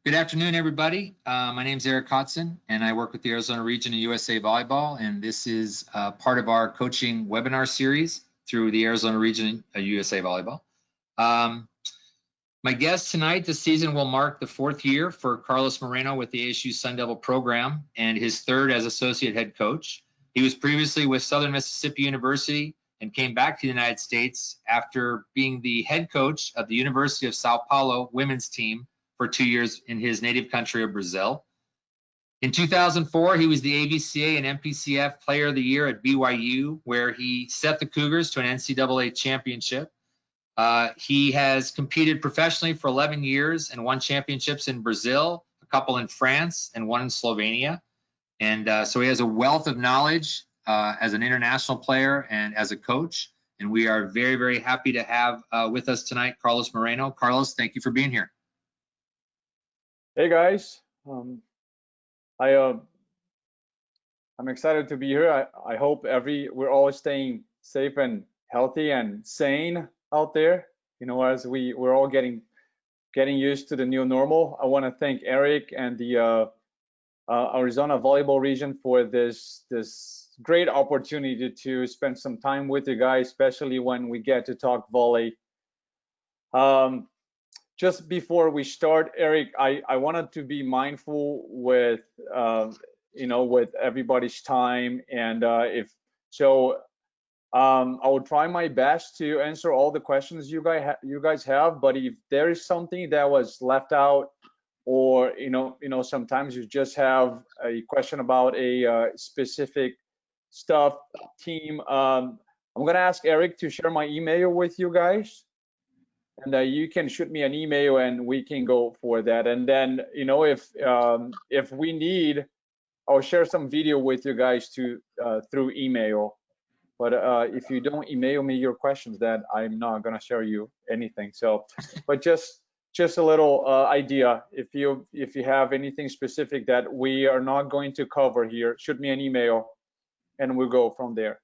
Good afternoon, everybody. My name is Eric Hodson, and I work with the Arizona region of USA Volleyball, and this is part of our coaching webinar series through the Arizona region of USA Volleyball. My guest tonight this season will mark the 4th year for Carlos Moreno with the ASU Sun Devil program and his 3rd as associate head coach. He was previously with Southern Mississippi University and came back to the United States after being the head coach of the University of Sao Paulo women's team for 2 years in his native country of Brazil. In 2004, he was the AVCA and MPCF Player of the Year at BYU, where he set the Cougars to an NCAA championship. He has competed professionally for 11 years and won championships in Brazil, a couple in France, and one in Slovenia. And so he has a wealth of knowledge as an international player and as a coach. And we are very, very happy to have with us tonight Carlos Moreno. Carlos, thank you for being here. Hey guys, I'm excited to be here. I hope we're all staying safe and healthy and sane out there. You know, as we're all getting used to the new normal. I want to thank Eric and the Arizona Volleyball region for this great opportunity to spend some time with you guys, especially when we get to talk volley. Just before we start, Eric, I wanted to be mindful with with everybody's time, and I will try my best to answer all the questions you guys have. But if there is something that was left out, or sometimes you just have a question about a specific stuff team, I'm gonna ask Eric to share my email with you guys. And you can shoot me an email and we can go for that. And then, if we need, I'll share some video with you guys through email. But if you don't email me your questions, then I'm not gonna share you anything. So, but just a little idea. If you have anything specific that we are not going to cover here, shoot me an email, and we'll go from there.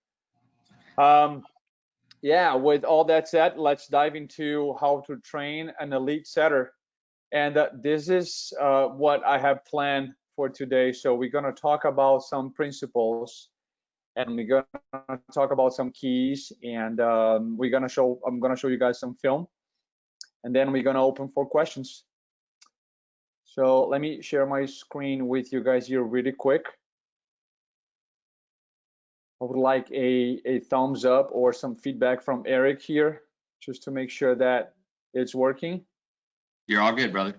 Yeah, with all that said, let's dive into how to train an elite setter. And this is what I have planned for today. So we're going to talk about some principles, and we're going to talk about some keys, and I'm going to show you guys some film, and then we're going to open for questions. So let me share my screen with you guys here really quick. I would like a thumbs up or some feedback from Eric here, just to make sure that it's working. You're all good, brother.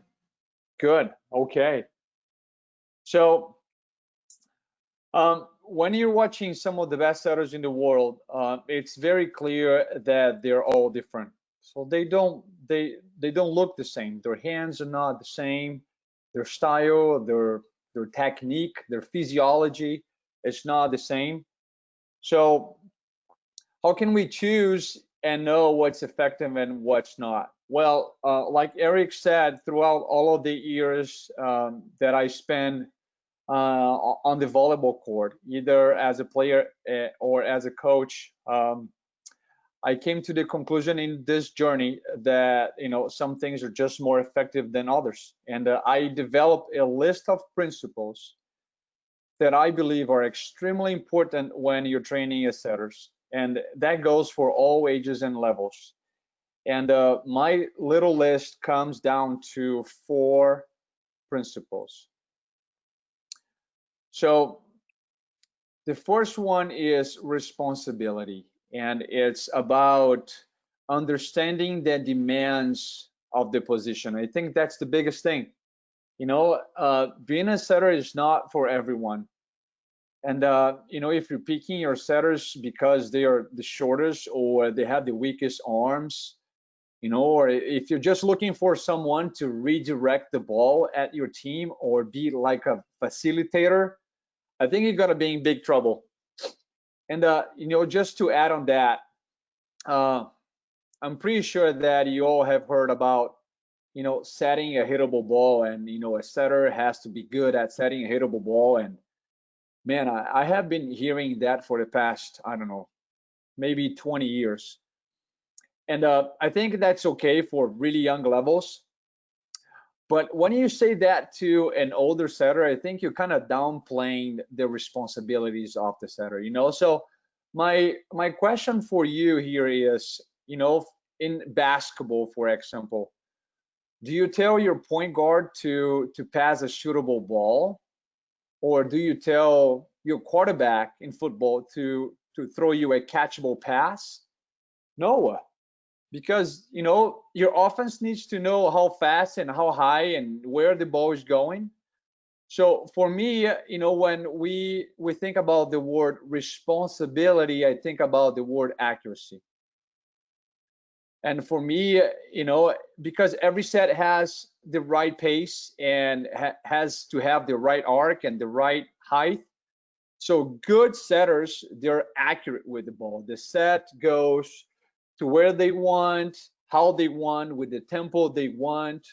Good. Okay. So when you're watching some of the best setters in the world, it's very clear that they're all different. So they don't look the same. Their hands are not the same. Their style, their technique, their physiology is not the same. So how can we choose and know what's effective and what's not? Well, like Eric said, throughout all of the years that I spent on the volleyball court, either as a player or as a coach, I came to the conclusion in this journey that some things are just more effective than others, and I developed a list of principles that I believe are extremely important when you're training as setters, and that goes for all ages and levels. And my little list comes down to 4 principles. So the first one is responsibility, and it's about understanding the demands of the position. I think that's the biggest thing. Being a setter is not for everyone. And if you're picking your setters because they are the shortest or they have the weakest arms, or if you're just looking for someone to redirect the ball at your team or be like a facilitator, I think you're gonna be in big trouble. And just to add on that, I'm pretty sure that you all have heard about setting a hittable ball, and a setter has to be good at setting a hittable ball. And man, I have been hearing that for the past, I don't know, maybe 20 years. And I think that's okay for really young levels. But when you say that to an older setter, I think you're kind of downplaying the responsibilities of the setter, So my question for you here is, in basketball, for example, do you tell your point guard to pass a shootable ball, or do you tell your quarterback in football to throw you a catchable pass? No, because your offense needs to know how fast and how high and where the ball is going. So for me, when we think about the word responsibility, I think about the word accuracy. And for me, because every set has the right pace and has to have the right arc and the right height. So good setters, they're accurate with the ball. The set goes to where they want, how they want, with the tempo they want.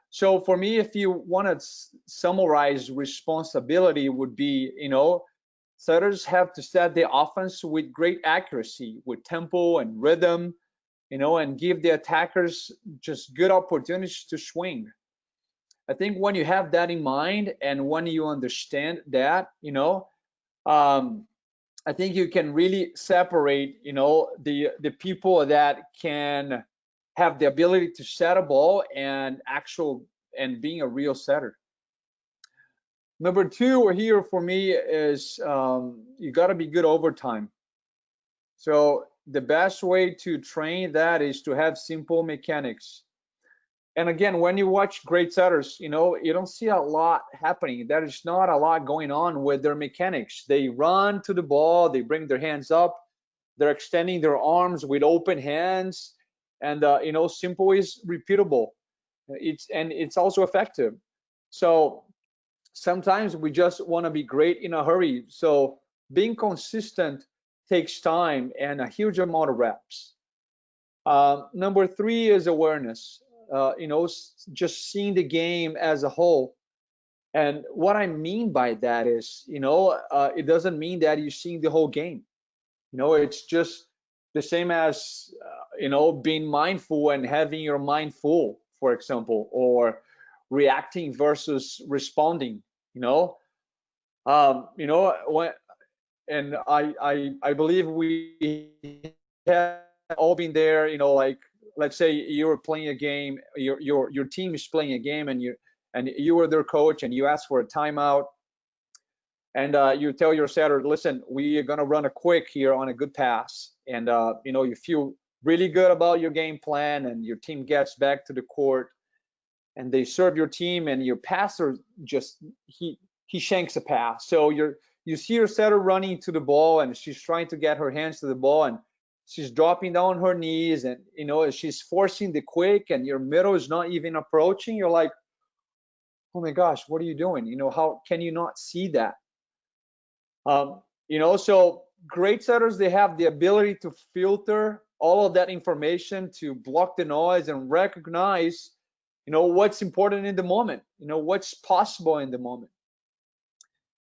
So for me, if you want to summarize responsibility, would be, setters have to set the offense with great accuracy, with tempo and rhythm, and give the attackers just good opportunities to swing. I think when you have that in mind and when you understand that, I think you can really separate, the people that can have the ability to set a ball and being a real setter. Number two here for me is you got to be good overtime. So the best way to train that is to have simple mechanics. And again, when you watch great setters, you don't see a lot happening. There is not a lot going on with their mechanics. They run to the ball, they bring their hands up, they're extending their arms with open hands, and simple is repeatable. It's also effective. So sometimes we just want to be great in a hurry. So being consistent takes time and a huge amount of reps. Number three is awareness. Just seeing the game as a whole. And what I mean by that is, it doesn't mean that you're seeing the whole game. It's just the same as, being mindful and having your mind full, for example, or reacting versus responding. When, and I believe we have all been there. Like, let's say you're playing a game, your team is playing a game, and you were their coach, and you ask for a timeout, and you tell your setter, listen, we are gonna run a quick here on a good pass, and you feel really good about your game plan, and your team gets back to the court, and they serve your team, and your passer just he shanks a pass. So you see your setter running to the ball, and she's trying to get her hands to the ball, and she's dropping down her knees, and she's forcing the quick, and your middle is not even approaching. You're like, oh my gosh, what are you doing? How can you not see that? So great setters, they have the ability to filter all of that information, to block the noise and recognize, what's important in the moment, what's possible in the moment.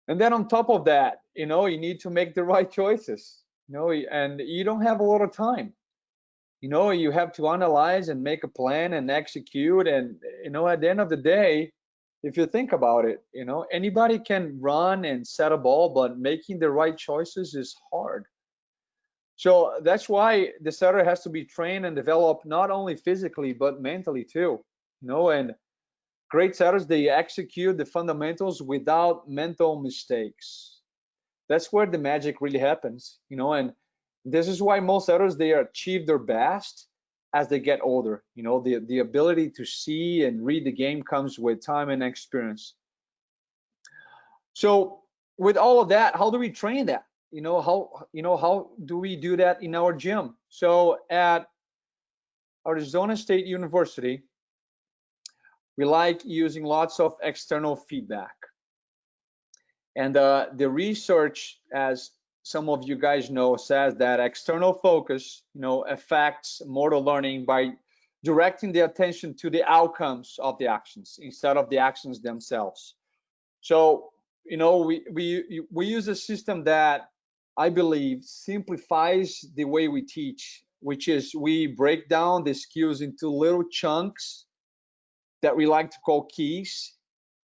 And then on top of that, you need to make the right choices, and you don't have a lot of time. You have to analyze and make a plan and execute. And, at the end of the day, if you think about it, anybody can run and set a ball, but making the right choices is hard. So that's why the setter has to be trained and developed not only physically, but mentally too. And great setters, they execute the fundamentals without mental mistakes. That's where the magic really happens, and this is why most setters, they achieve their best as they get older. The ability to see and read the game comes with time and experience. So with all of that, how do we train that? How do we do that in our gym? So at Arizona State University, we like using lots of external feedback. And the research, as some of you guys know, says that external focus, affects motor learning by directing the attention to the outcomes of the actions instead of the actions themselves. So, we use a system that I believe simplifies the way we teach, which is we break down the skills into little chunks that we like to call keys.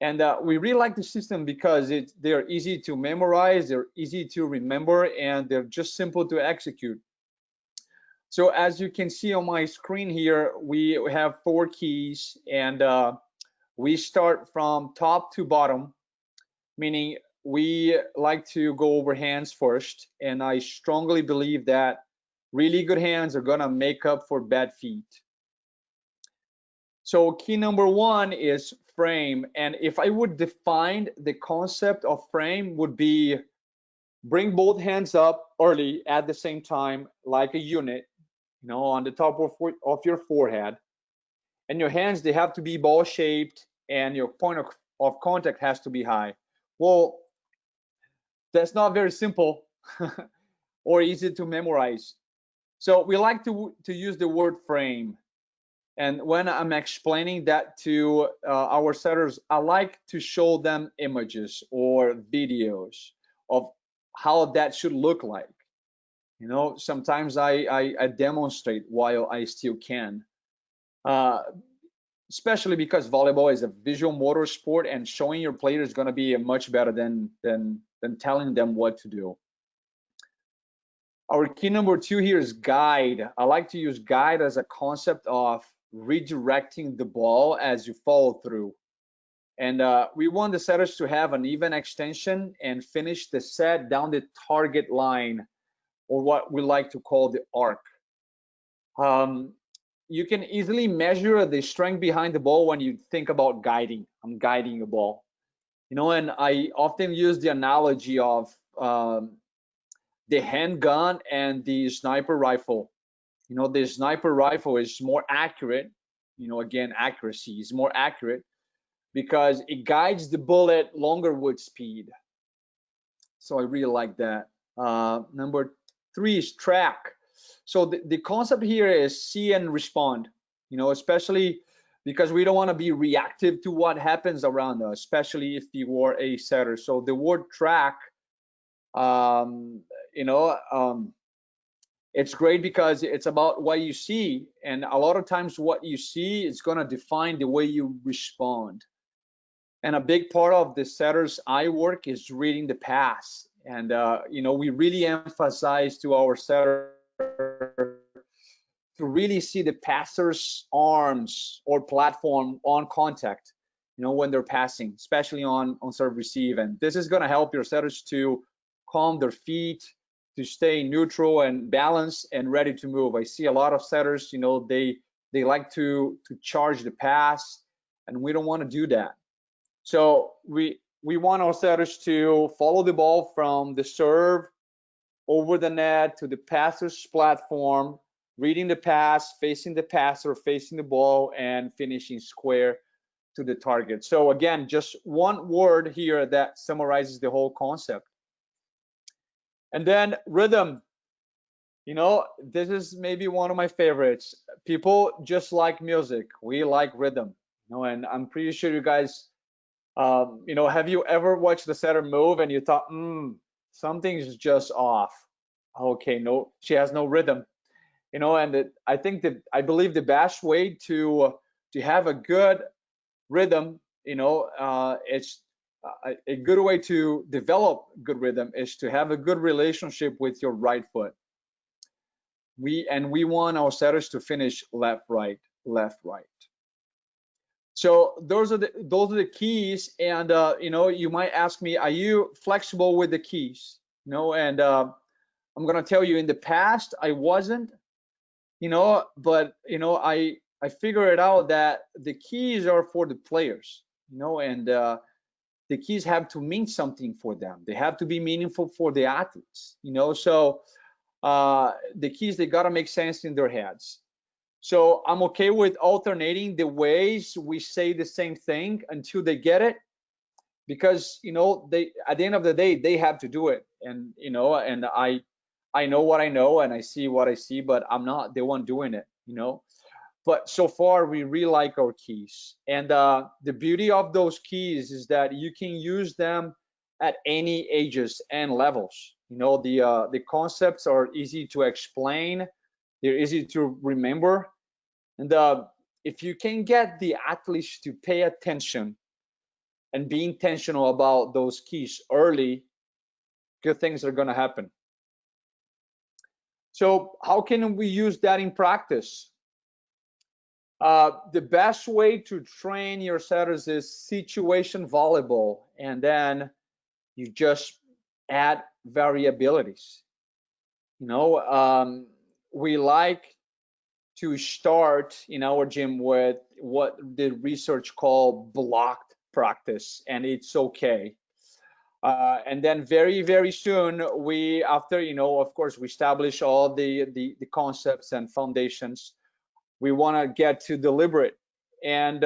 And we really like the system because they're easy to memorize, they're easy to remember, and they're just simple to execute. So as you can see on my screen here, we have 4 keys, and we start from top to bottom, meaning we like to go over hands first. And I strongly believe that really good hands are gonna make up for bad feet. So key number 1 is frame. And if I would define the concept of frame, would be bring both hands up early at the same time, like a unit, on the top of your forehead. And your hands, they have to be ball shaped, and your point of contact has to be high. Well, that's not very simple or easy to memorize. So we like to use the word frame. And when I'm explaining that to our setters, I like to show them images or videos of how that should look like. Sometimes I demonstrate while I still can, especially because volleyball is a visual motor sport, and showing your players is going to be much better than telling them what to do. Our key number 2 here is guide. I like to use guide as a concept of redirecting the ball as you follow through. And we want the setters to have an even extension and finish the set down the target line, or what we like to call the arc. You can easily measure the strength behind the ball when you think about guiding. I'm guiding a ball. And I often use the analogy of the handgun and the sniper rifle. The sniper rifle is more accurate. Again, accuracy is more accurate because it guides the bullet longer with speed. So I really like that. Number 3 is track. So the concept here is see and respond, especially because we don't want to be reactive to what happens around us, especially if you are a setter. So the word track, it's great because it's about what you see, and a lot of times what you see is going to define the way you respond. And a big part of the setter's eye work is reading the pass. And we really emphasize to our setter to really see the passer's arms or platform on contact, when they're passing, especially on serve receive. And this is going to help your setters to calm their feet, to stay neutral and balanced and ready to move. I see a lot of setters, they like to charge the pass, and we don't want to do that. So we want our setters to follow the ball from the serve over the net to the passer's platform, reading the pass, facing the passer, facing the ball, and finishing square to the target. So again, just one word here that summarizes the whole concept. And then rhythm. This is maybe one of my favorites. People just like music. We like rhythm. And I'm pretty sure you guys, have you ever watched the setter move and you thought, something's just off? Okay, no, she has no rhythm. And I believe the best way to have a good rhythm, it's a good way to develop good rhythm is to have a good relationship with your right foot. We want our setters to finish left, right, left, right. So those are the keys. And you might ask me, are you flexible with the keys? And I'm gonna tell you, in the past I wasn't, but I figured out that the keys are for the players, and the keys have to mean something for them. They have to be meaningful for the athletes, so the keys, they gotta make sense in their heads. So I'm okay with alternating the ways we say the same thing until they get it, because they, at the end of the day, they have to do it. And and I know what I know and I see what I see, but I'm not the one doing it. But so far we really like our keys. And the beauty of those keys is that you can use them at any ages and levels. The concepts are easy to explain, they're easy to remember. And if you can get the athletes to pay attention and be intentional about those keys early, good things are going to happen. So how can we use that in practice? The best way to train your setters is situation volleyball, and then you just add variabilities. We like to start in our gym with what the research call blocked practice, and it's okay. And then very soon after of course we establish all the concepts and foundations, we want to get to deliberate. And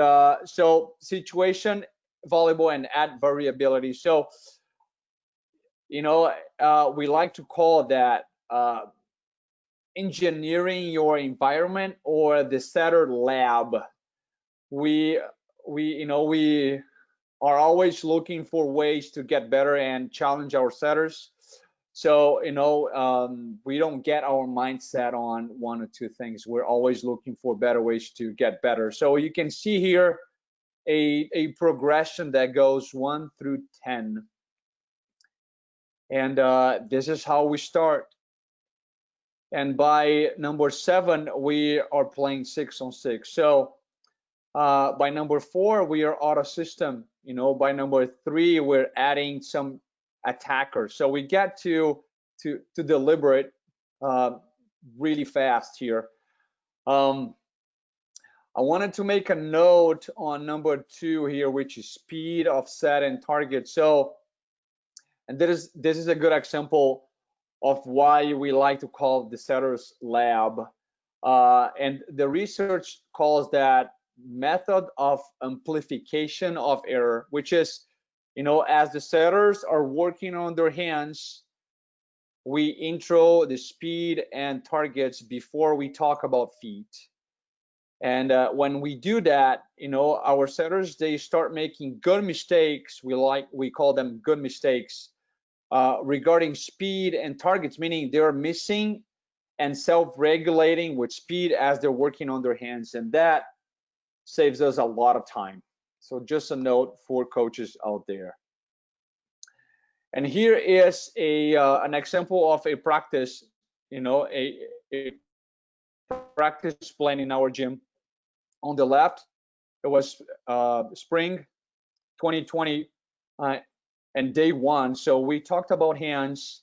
so situation volleyball and add variability. So we like to call that engineering your environment or the setter lab. We are always looking for ways to get better and challenge our setters. So we don't get our mindset on one or two things. We're always looking for better ways to get better. So you can see here a progression that goes 1 through 10, and this is how we start. And by number 7, we are playing 6-on-6. So by number 4, we are out of system. By number 3, we're adding some attackers. So we get to deliberate really fast here. I wanted to make a note on number 2 here, which is speed of set and target. So, and this is a good example of why we like to call the setters lab. And the research calls that method of amplification of error, which is, as the setters are working on their hands, we intro the speed and targets before we talk about feet. And when we do that, our setters, they start making good mistakes. We call them good mistakes regarding speed and targets, meaning they're missing and self-regulating with speed as they're working on their hands, and that saves us a lot of time. So just a note for coaches out there. And here is an example of a practice, a practice plan in our gym. On the left, it was spring 2020 and day 1. So we talked about hands,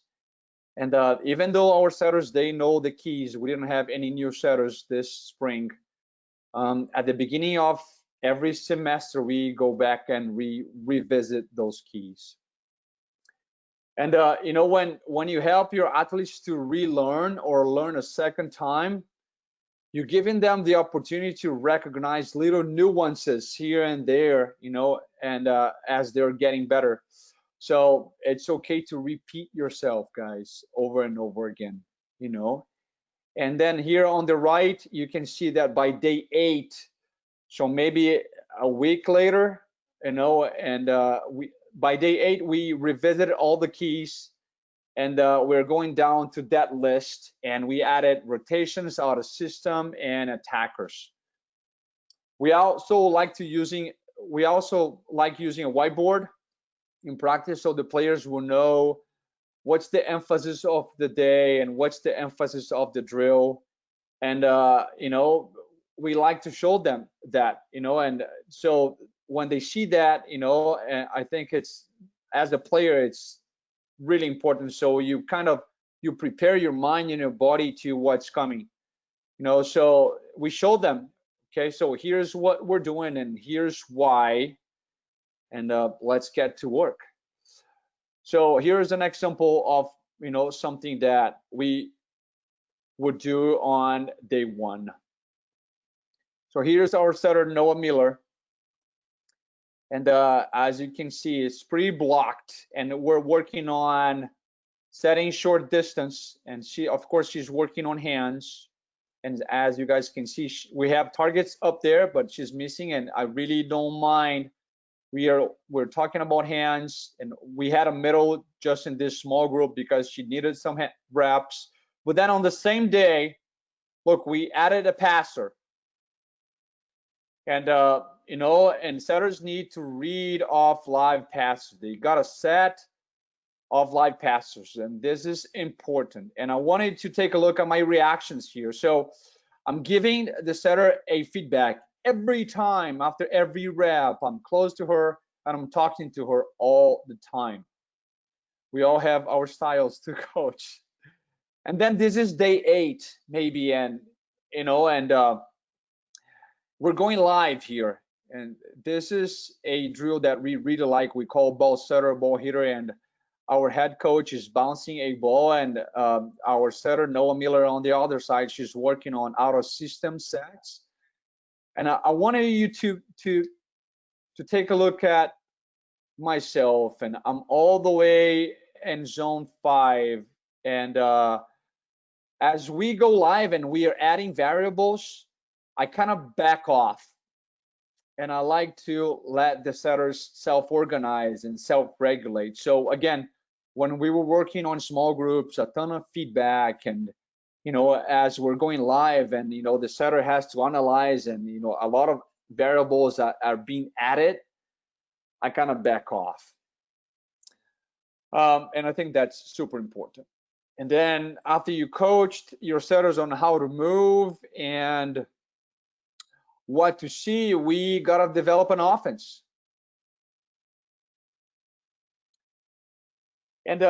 and even though our setters, they know the keys, we didn't have any new setters this spring. At the beginning of every semester, we go back and revisit those keys. And when you help your athletes to relearn or learn a second time, you're giving them the opportunity to recognize little nuances here and there, and as they're getting better. So it's okay to repeat yourself, guys, over and over again, And then here on the right, you can see that by day 8, so maybe a week later, and by day 8, we revisited all the keys, and we're going down to that list, and we added rotations, out of system, and attackers. We also like using a whiteboard in practice, so the players will know what's the emphasis of the day and what's the emphasis of the drill. And we like to show them that, and so when they see that, and I think it's, as a player, it's really important. So you prepare your mind and your body to what's coming, so we show them, okay, so here's what we're doing and here's why, and let's get to work. So here's an example of something that we would do on day 1. So here's our setter, Noah Miller, and as you can see, it's pre-blocked, and we're working on setting short distance, and she's working on hands, and as you guys can see, we have targets up there, but she's missing, and I really don't mind. We're talking about hands, and we had a middle just in this small group because she needed some reps. But then on the same day, look, we added a passer. And and setters need to read off live passes. They got a set of live passes, and this is important. And I wanted to take a look at my reactions here. So I'm giving the setter a feedback every time after every rep. I'm close to her and I'm talking to her all the time. We all have our styles to coach. And then this is day 8 maybe, and we're going live here. And this is a drill that we really like. We call ball setter, ball hitter, and our head coach is bouncing a ball, and our setter Noah Miller on the other side, she's working on out of system sets. And I wanted you to take a look at myself, and I'm all the way in zone 5. And as we go live and we are adding variables, I kind of back off, and I like to let the setters self-organize and self-regulate. So again, when we were working on small groups, a ton of feedback, and as we're going live, and the setter has to analyze, and a lot of variables that are being added, I kind of back off. And I think that's super important. And then after you coached your setters on how to move and what to see, we got to develop an offense. And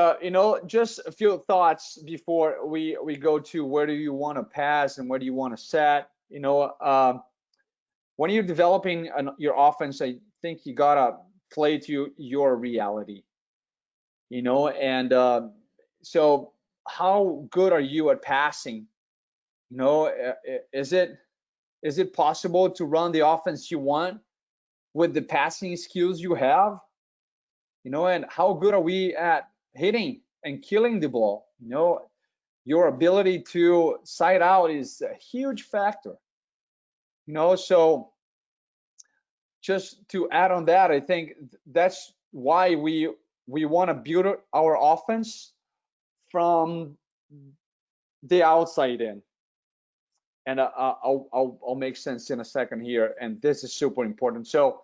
just a few thoughts before we go to where do you want to pass and where do you want to set. When you're developing your offense, I think you gotta play to your reality. And so how good are you at passing? Is it possible to run the offense you want with the passing skills you have? And how good are we at hitting and killing the ball? Your ability to side out is a huge factor. So just to add on that, I think that's why we want to build our offense from the outside in. And I'll make sense in a second here. And this is super important. So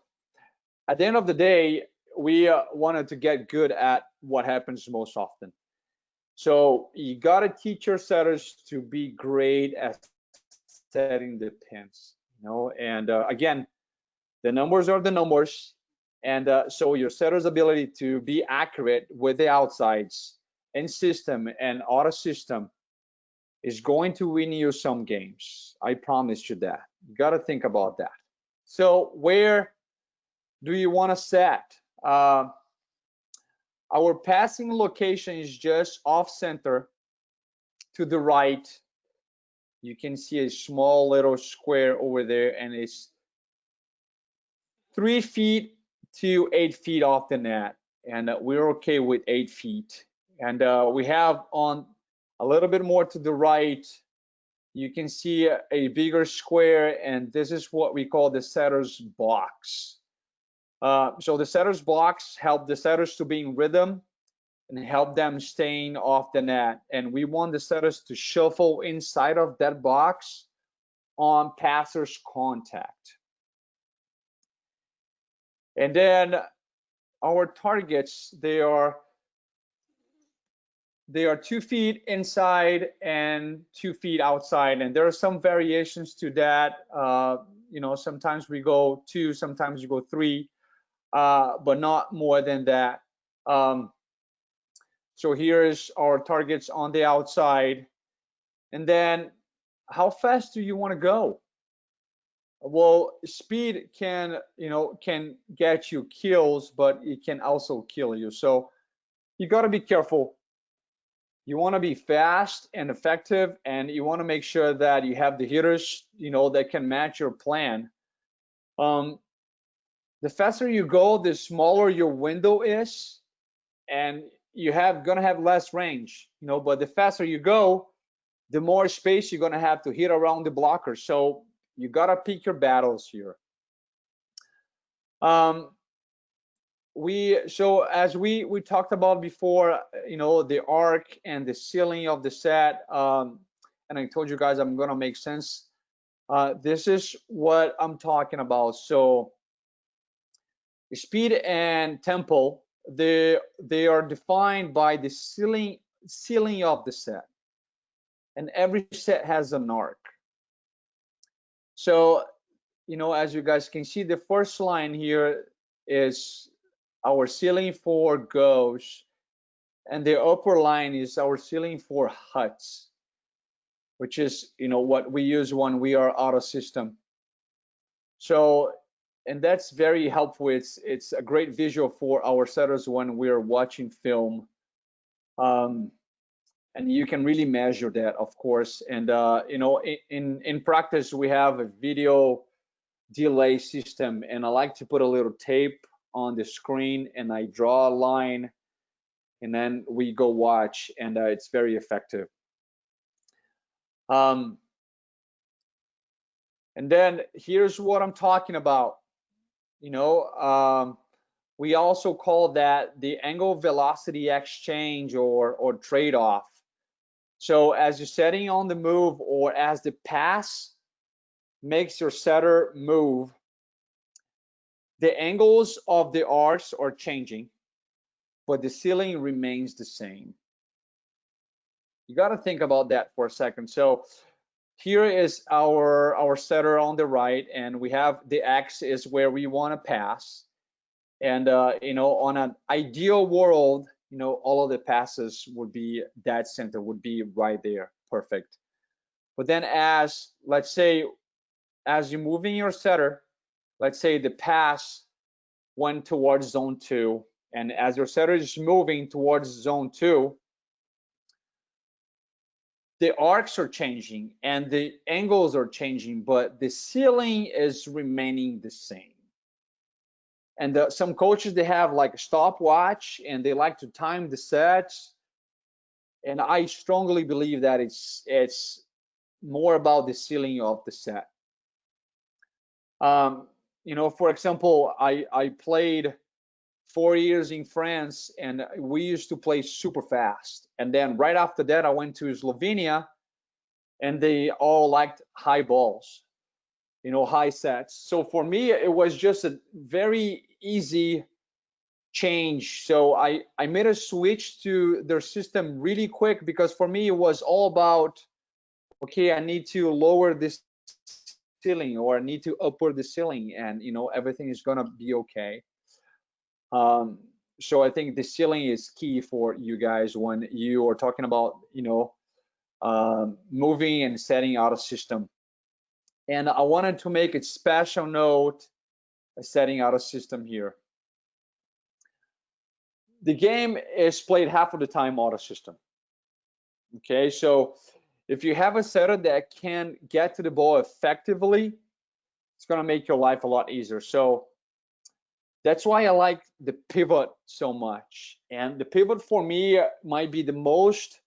at the end of the day, we wanted to get good at what happens most often. So you got to teach your setters to be great at setting the pins. And again, the numbers are the numbers. And so your setter's ability to be accurate with the outsides in system and auto system is going to win you some games. I promise you that. You got to think about that. So where do you want to set? Our passing location is just off center to the right. You can see a small little square over there, and it's 3 feet to 8 feet off the net, and we're okay with 8 feet. And we have on a little bit more to the right, you can see a bigger square, and this is what we call the setter's box. So the setter's box help the setters to be in rhythm and help them staying off the net. And we want the setters to shuffle inside of that box on passer's contact. And then our targets, they are 2 feet inside and 2 feet outside. And there are some variations to that. Sometimes we go 2, sometimes you go 3, but not more than that. So here's our targets on the outside. And then how fast do you want to go? Well, speed can get you kills, but it can also kill you. So you got to be careful. You want to be fast and effective, and you want to make sure that you have the hitters, that can match your plan. The faster you go, the smaller your window is, and you gonna have less range, but the faster you go, the more space you're gonna have to hit around the blocker. So you gotta pick your battles here. So as we talked about before, the arc and the ceiling of the set, and I told you guys I'm gonna make sense This is what I'm talking about. So speed and tempo, they are defined by the ceiling of the set, and every set has an arc. So, as you guys can see, the first line here is our ceiling for goes, and the upper line is our ceiling for huts, which is what we use when we are out of system. So, and that's very helpful. It's a great visual for our setters when we're watching film, and you can really measure that, of course. And in practice, we have a video delay system, and I like to put a little tape on the screen, and I draw a line, and then we go watch, and it's very effective. And then here's what I'm talking about. We also call that the angle velocity exchange or trade-off. So as you're setting on the move, or as the pass makes your setter move, the angles of the arcs are changing, but the ceiling remains the same. You got to think about that for a second. So here is our setter on the right, and we have the X is where we want to pass. And on an ideal world, all of the passes would be dead center, would be right there, perfect. But then let's say, as you're moving your setter, let's say the pass went towards zone 2, and as your setter is moving towards zone 2, the arcs are changing and the angles are changing, but the ceiling is remaining the same. And some coaches, they have like a stopwatch, and they like to time the sets. And I strongly believe that it's more about the ceiling of the set. For example, I played 4 years in France, and we used to play super fast. And then right after that, I went to Slovenia, and they all liked high balls, high sets. So for me, it was just a very easy change. So I made a switch to their system really quick, because for me, it was all about, okay, I need to lower this ceiling, or I need to upward the ceiling, and everything is gonna be okay. So I think the ceiling is key for you guys when you are talking about moving and setting out a system. And I wanted to make a special note setting out a system here. The game is played half of the time out of system. Okay, so if you have a setter that can get to the ball effectively, it's gonna make your life a lot easier. So that's why I like the pivot so much. And the pivot for me might be the most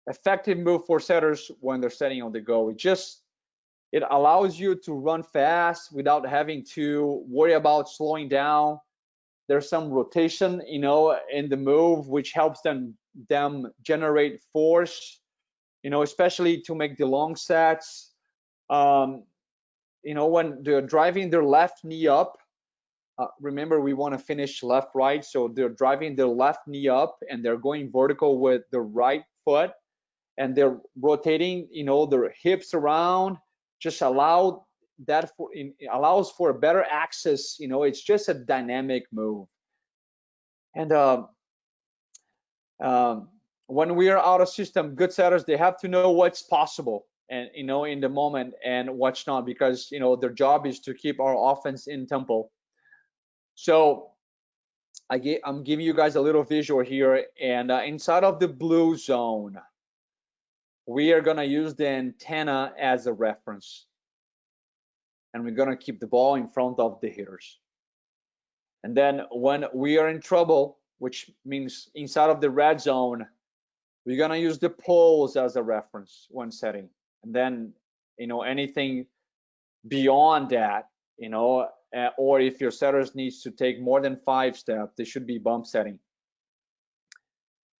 effective move for setters when they're setting on the go. It allows you to run fast without having to worry about slowing down. There's some rotation, in the move, which helps them generate force, especially to make the long sets. When they're driving their left knee up, remember, we want to finish left, right. So they're driving their left knee up, and they're going vertical with the right foot, and they're rotating, their hips around. Just allows for a better access. It's just a dynamic move. And when we are out of system, good setters, they have to know what's possible, and in the moment, and what's not, because their job is to keep our offense in tempo. So I'm giving you guys a little visual here, and inside of the blue zone, we are going to use the antenna as a reference, and we're going to keep the ball in front of the hitters. And then when we are in trouble, which means inside of the red zone, we're going to use the poles as a reference when setting. And then anything beyond that, or if your setters needs to take more than 5 steps, they should be bump setting.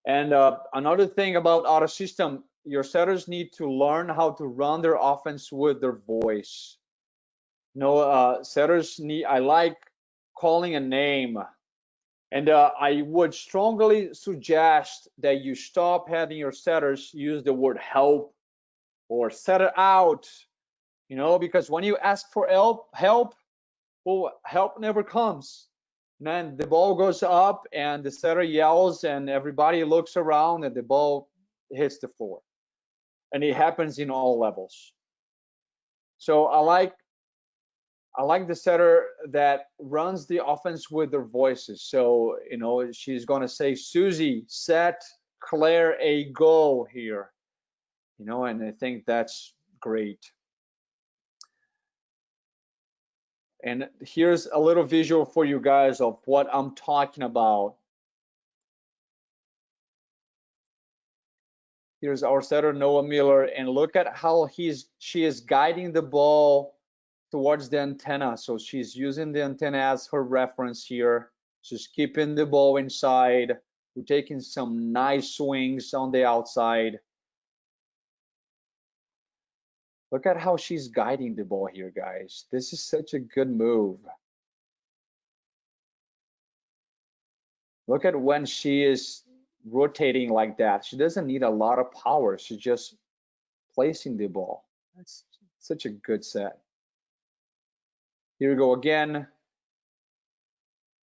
And another thing about auto system, your setters need to learn how to run their offense with their voice. Setters need, I like calling a name. And I would strongly suggest that you stop having your setters use the word help or set it out, because when you ask for help, well, help never comes. And then the ball goes up and the setter yells and everybody looks around and the ball hits the floor. And it happens in all levels. So I like the setter that runs the offense with their voices. So, she's going to say, Susie, set Claire a goal here. And I think that's great. And here's a little visual for you guys of what I'm talking about. Here's our setter, Noah Miller, and look at how she is guiding the ball towards the antenna. So she's using the antenna as her reference here. She's keeping the ball inside. We're taking some nice swings on the outside. Look at how she's guiding the ball here, guys. This is such a good move. Look at when she is rotating like that. She doesn't need a lot of power. She's just placing the ball. That's such a good set. Here we go again.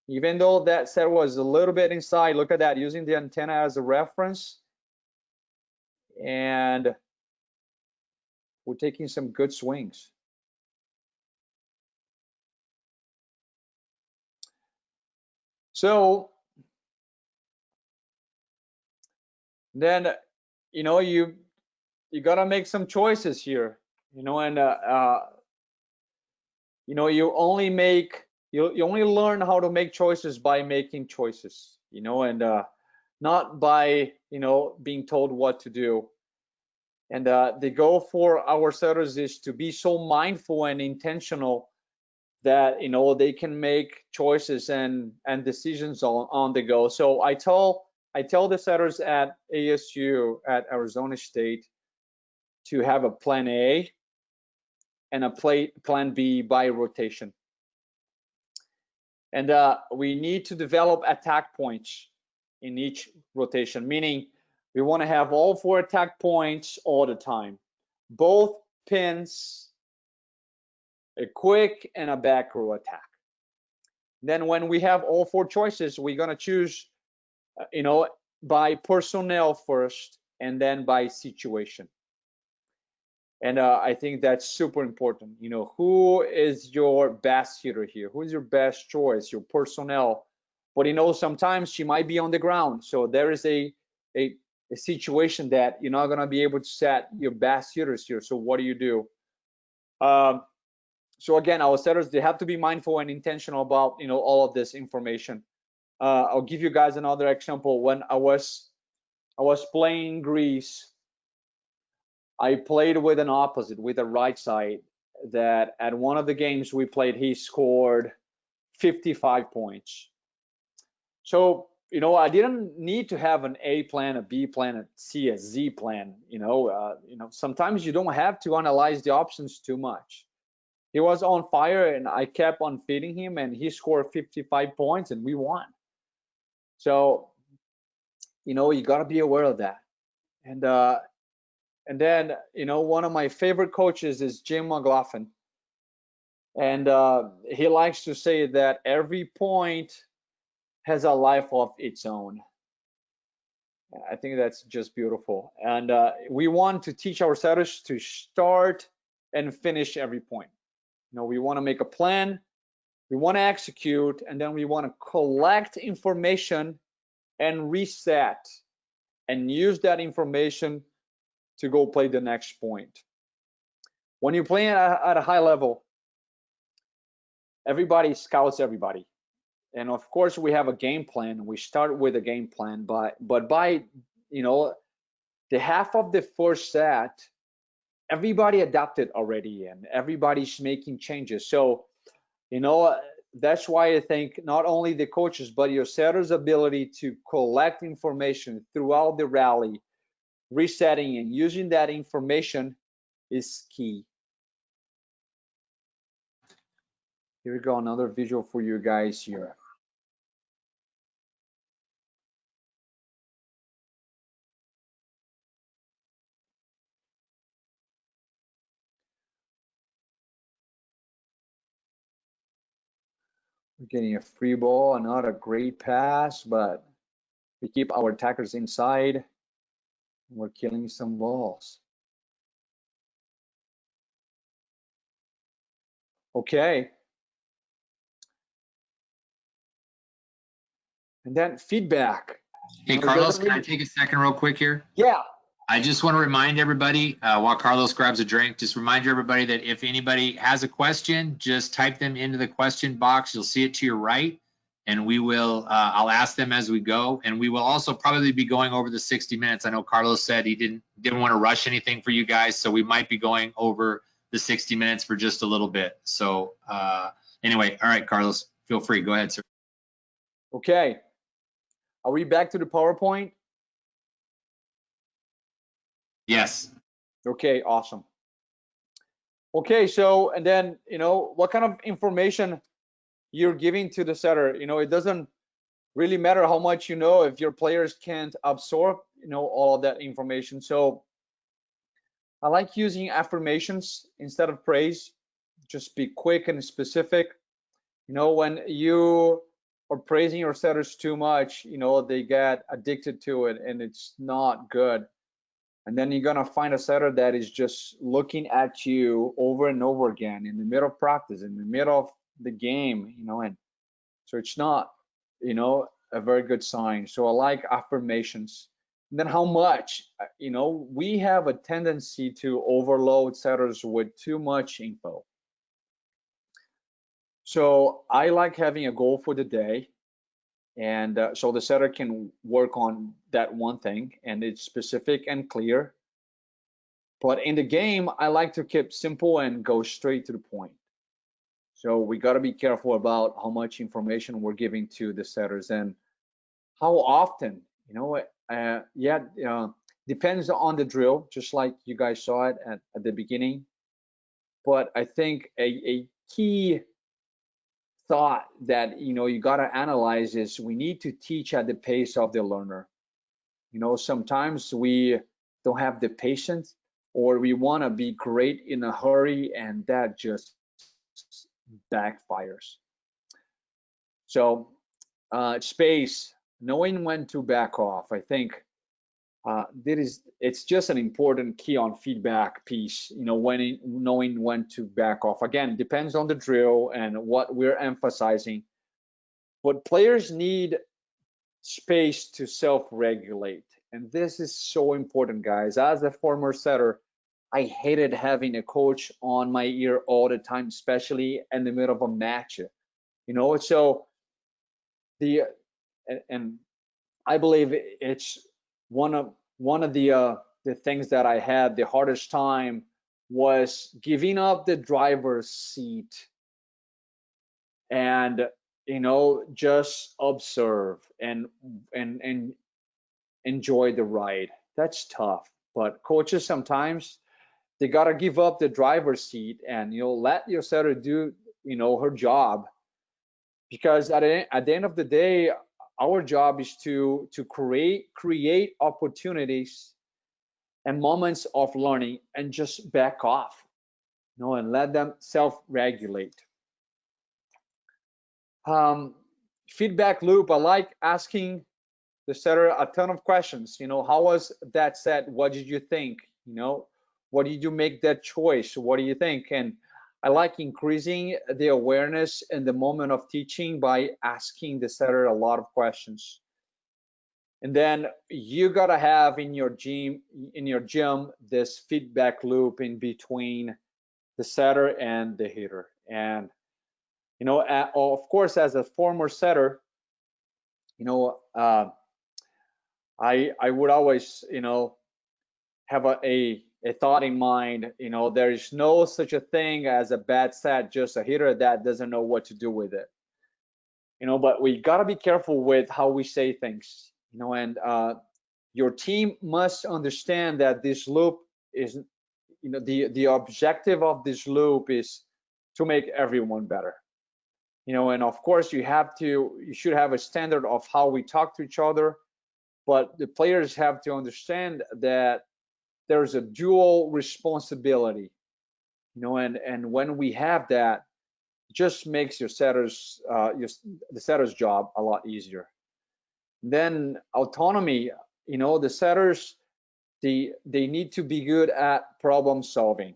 Even though that set was a little bit inside, look at that, using the antenna as a reference. And we're taking some good swings. So then, you gotta make some choices here, and you only learn how to make choices by making choices, and not by being told what to do. And the goal for our setters is to be so mindful and intentional that they can make choices and decisions on the go. So I tell the setters at ASU, at Arizona State, to have a plan A and a plan B by rotation. And we need to develop attack points in each rotation, meaning we want to have all 4 attack points all the time, both pins, a quick and a back row attack. Then when we have all 4 choices, we're going to choose, by personnel first and then by situation. And I think that's super important. Who is your best hitter here? Who is your best choice? Your personnel. But sometimes she might be on the ground. So there is a situation that you're not going to be able to set your best hitters here. So what do you do? So again, our setters, they have to be mindful and intentional about all of this information. I'll give you guys another example. When I was playing in Greece, I played with an opposite, with a right side, that at one of the games we played, he scored 55 points. So I didn't need to have an A plan, a B plan, a C, a Z plan. Sometimes you don't have to analyze the options too much. He was on fire, and I kept on feeding him, and he scored 55 points, and we won. So, you got to be aware of that. And then, one of my favorite coaches is Jim McLaughlin. And he likes to say that every point has a life of its own. I think that's just beautiful. And we want to teach our setters to start and finish every point. We want to make a plan, we want to execute, and then we want to collect information and reset and use that information to go play the next point. When you're playing at a high level, everybody scouts everybody. And of course, we have a game plan. We start with a game plan, but by the half of the first set, everybody adapted already, and everybody's making changes. So, that's why I think not only the coaches, but your setter's ability to collect information throughout the rally resetting and using that information is key. Here we go, another visual for you guys here. We're getting a free ball, not a great pass, but we keep our attackers inside. We're killing some balls. Okay. And then feedback. Hey, Carlos, can I take a second real quick here? Yeah. I just want to remind everybody, while Carlos grabs a drink, just remind everybody that if anybody has a question, just type them into the question box. You'll see it to your right, and we will, I'll ask them as we go. And we will also probably be going over the 60 minutes. I know Carlos said he didn't want to rush anything for you guys, so we might be going over the 60 minutes for just a little bit. So anyway, all right, Carlos, feel free. Go ahead, sir. Okay. Are we back to the PowerPoint? Yes. Okay, awesome. Okay, so, and then, what kind of information you're giving to the setter? It doesn't really matter how much you know if your players can't absorb, all of that information. So I like using affirmations instead of praise. Just be quick and specific. When you are praising your setters too much, they get addicted to it and it's not good. And then you're gonna find a setter that is just looking at you over and over again in the middle of practice, in the middle of the game, and so it's not, a very good sign. So I like affirmations. And then how much, we have a tendency to overload setters with too much info. So I like having a goal for the day. And so the setter can work on that one thing and it's specific and clear. But in the game, I like to keep simple and go straight to the point. So we got to be careful about how much information we're giving to the setters and how often, depends on the drill, just like you guys saw it at the beginning. But I think a key thought that you got to analyze is we need to teach at the pace of the learner. Sometimes we don't have the patience or we want to be great in a hurry and that just backfires. So space, knowing when to back off, I think it's just an important key on feedback piece, knowing when to back off. Again, depends on the drill and what we're emphasizing. But players need space to self-regulate. And this is so important, guys. As a former setter, I hated having a coach on my ear all the time, especially in the middle of a match. So and I believe it's one of the things that I had the hardest time was giving up the driver's seat and just observe and enjoy the ride. That's tough, but coaches sometimes they gotta give up the driver's seat and let your setter do her job, because at the end of the day, our job is to create opportunities and moments of learning and just back off, and let them self-regulate. Feedback loop, I like asking the setter a ton of questions. How was that set? What did you think? What did you make that choice? What do you think? And I like increasing the awareness in the moment of teaching by asking the setter a lot of questions. And then you gotta have in your gym this feedback loop in between the setter and the hitter. And of course, as a former setter, I would always have a thought in mind. There is no such a thing as a bad set, just a hitter that doesn't know what to do with it. But we gotta be careful with how we say things. And Your team must understand that this loop is, the objective of this loop is to make everyone better. And of course you should have a standard of how we talk to each other, but the players have to understand that there's a dual responsibility, and when we have that, it just makes the setter's job a lot easier. Then autonomy, the setters, they need to be good at problem solving.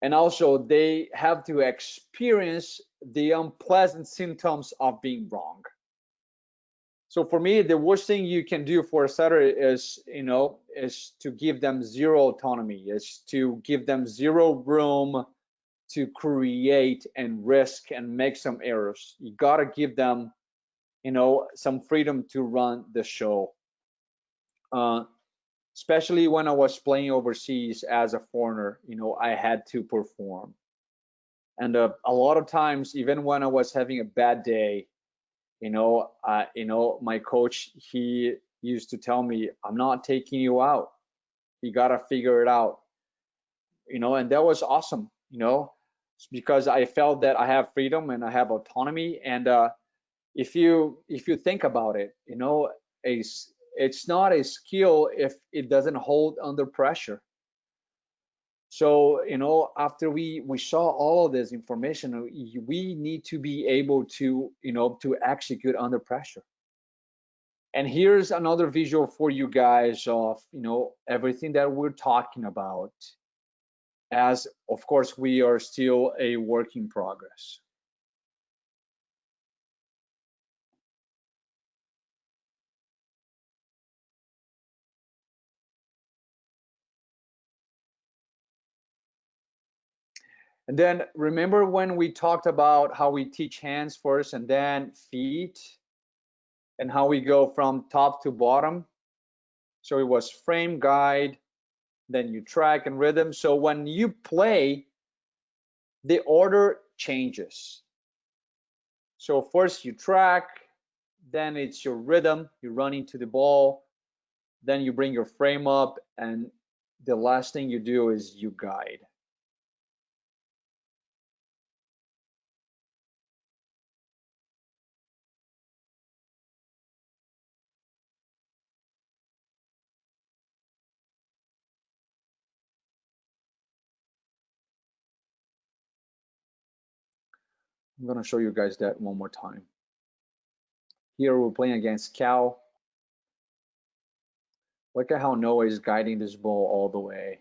And also they have to experience the unpleasant symptoms of being wrong. So for me, the worst thing you can do for a setter is to give them zero autonomy, is to give them zero room to create and risk and make some errors. You gotta give them, some freedom to run the show. Especially when I was playing overseas as a foreigner, I had to perform. And a lot of times, even when I was having a bad day, my coach, he used to tell me, I'm not taking you out. You gotta figure it out. And that was awesome, because I felt that I have freedom and I have autonomy. And if you think about it, it's not a skill if it doesn't hold under pressure. So, after we saw all of this information, we need to be able to, to execute under pressure. And here's another visual for you guys of, everything that we're talking about, as of course we are still a work in progress. And then remember when we talked about how we teach hands first and then feet, and how we go from top to bottom? So it was frame, guide, then you track and rhythm. So when you play, the order changes. So first you track, then it's your rhythm, you run into the ball, then you bring your frame up, and the last thing you do is you guide. I'm gonna show you guys that one more time. Here we're playing against Cal. Look at how Noah is guiding this ball all the way.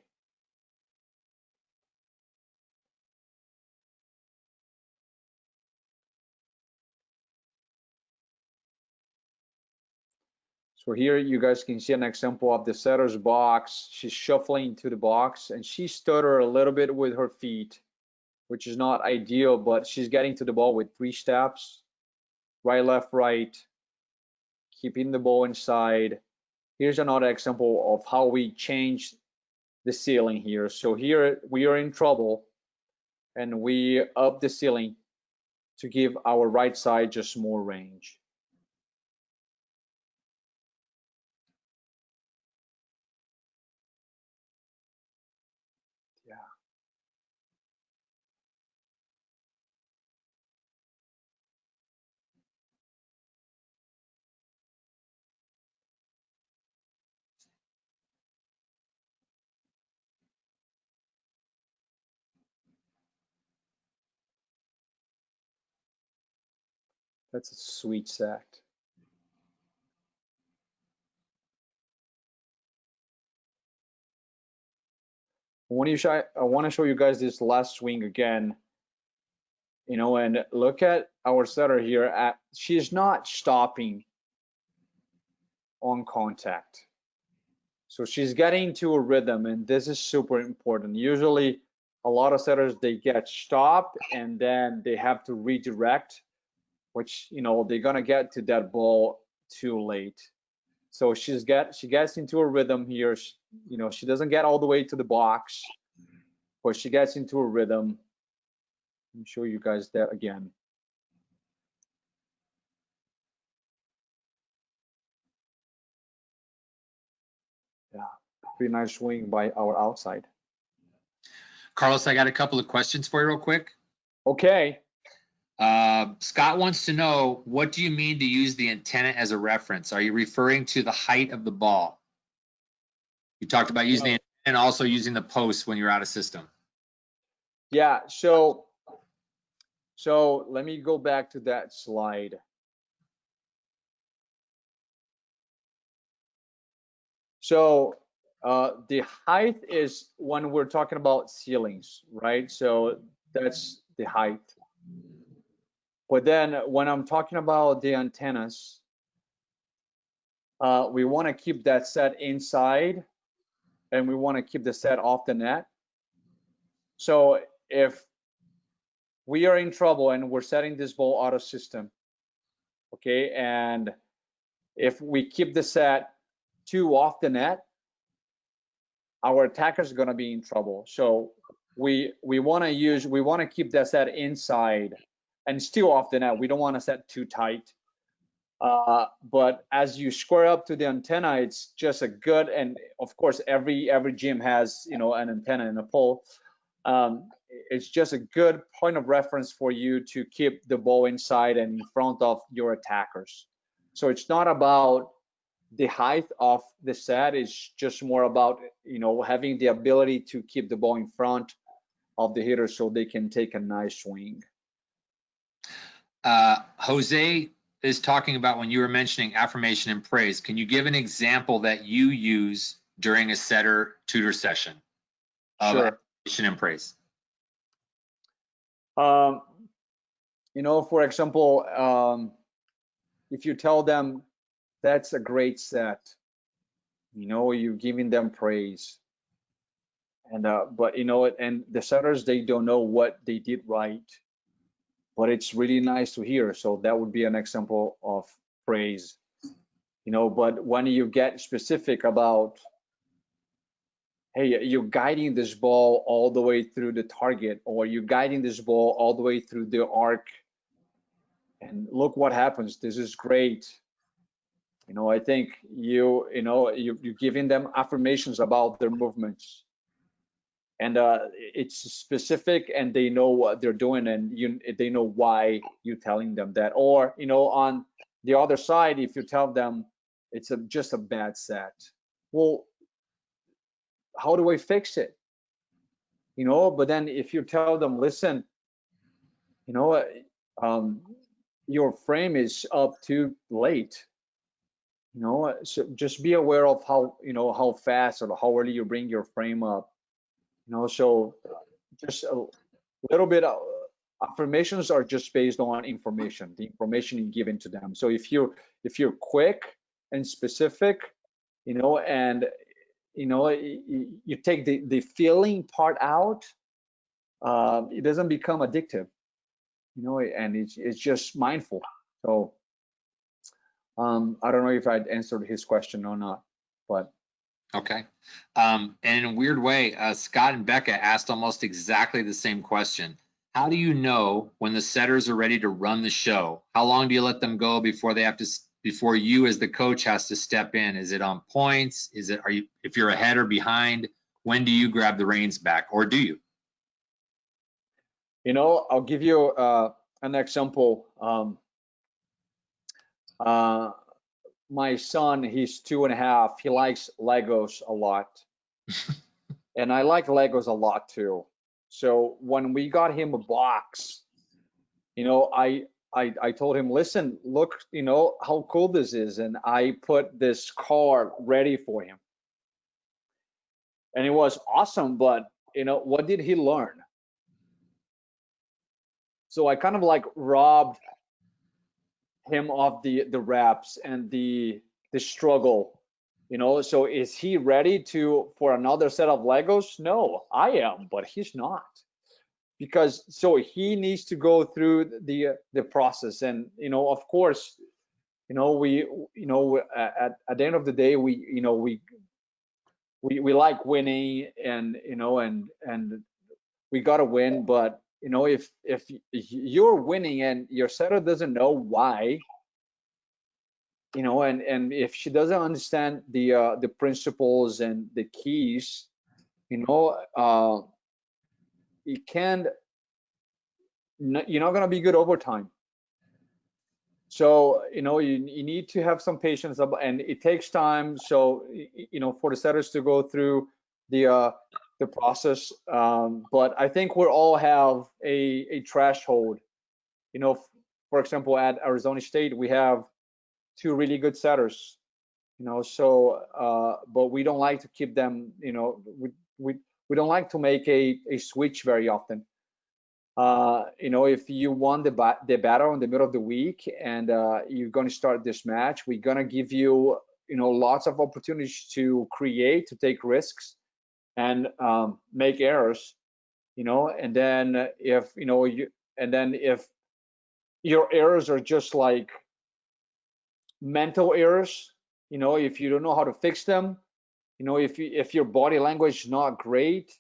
So here you guys can see an example of the setter's box. She's shuffling into the box and she stuttered a little bit with her feet, which is not ideal, but she's getting to the ball with 3 steps, right, left, right, keeping the ball inside. Here's another example of how we change the ceiling here. So here we are in trouble and we up the ceiling to give our right side just more range. Yeah. That's a sweet set. I want to show you guys this last swing again, and look at our setter here. She's not stopping on contact. So she's getting to a rhythm, and this is super important. Usually a lot of setters, they get stopped and then they have to redirect, which, they're gonna get to that ball too late. So she gets into a rhythm here. She doesn't get all the way to the box, but she gets into a rhythm. Let me show you guys that again. pretty nice swing by our outside. Carlos, I got a couple of questions for you real quick. Okay. Scott wants to know, what do you mean to use the antenna as a reference? Are you referring to the height of the ball? You talked about using the antenna and also using the post when you're out of system. Yeah, so let me go back to that slide. So the height is when we're talking about ceilings, right? So that's the height. But then when I'm talking about the antennas, we want to keep that set inside and we want to keep the set off the net. So if we are in trouble and we're setting this ball out of system, okay, and if we keep the set too off the net, our attackers are going to be in trouble. So we want to keep that set inside and still off the net. We don't want to set too tight. But as you square up to the antenna, it's just a good, and of course every gym has, you know, an antenna and a pole. It's just a good point of reference for you to keep the ball inside and in front of your attackers. So it's not about the height of the set, is just more about, you know, having the ability to keep the ball in front of the hitter so they can take a nice swing. Jose is talking about when you were mentioning affirmation and praise. Can you give an example that you use during a setter tutor session of affirmation and praise? You know, for example, if you tell them that's a great set, you know, you're giving them praise. And but you know, and the setters, they don't know what they did right, but it's really nice to hear. So that would be an example of praise, you know. But when you get specific about, hey, you're guiding this ball all the way through the target, or you're guiding this ball all the way through the arc, and look what happens. This is great. You know, I think you're giving them affirmations about their movements. And it's specific, and they know what they're doing, and they know why you're telling them that. Or, you know, on the other side, if you tell them it's just a bad set, well, how do I fix it? You know, but then if you tell them, listen, you know, your frame is up too late. You know, so just be aware of how, you know, how fast or how early you bring your frame up. You know, so just a little bit of affirmations are just based on information, the information you give into them. So if you're quick and specific, you know, and you know, you take the feeling part out, it doesn't become addictive, you know, and it's just mindful. So I don't know if I'd answered his question or not, but. Okay. And in a weird way, Scott and Becca asked almost exactly the same question. How do you know when the setters are ready to run the show? How long do you let them go before before you as the coach has to step in? Is it on points? If you're ahead or behind, when do you grab the reins back, or do you? You know, I'll give you an example. My son, he's 2.5. He likes Legos a lot. And I like Legos a lot too. So when we got him a box, you know, I told him, listen, look, you know, how cool this is. And I put this car ready for him. And it was awesome, but you know, what did he learn? So I kind of like robbed him of the reps and the struggle, you know. So is he ready for another set of Legos? No, I am, but he's not, because so he needs to go through the process. And you know, of course, you know, we, you know, at the end of the day, we, you know, we like winning, and you know, and we got to win. But you know, if you're winning and your setter doesn't know why, and if she doesn't understand the principles and the keys, it can you're not going to be good over time. So you need to have some patience, and it takes time. So for the setters to go through the process. But I think we all have a threshold. For example, at Arizona State, we have two really good setters. But we don't like to keep them. We don't like to make a switch very often. If you won the battle in the middle of the week and you're going to start this match, we're going to give you, lots of opportunities to create, to take risks, and make errors. And then if if your errors are just like mental errors, if you don't know how to fix them, if your body language is not great,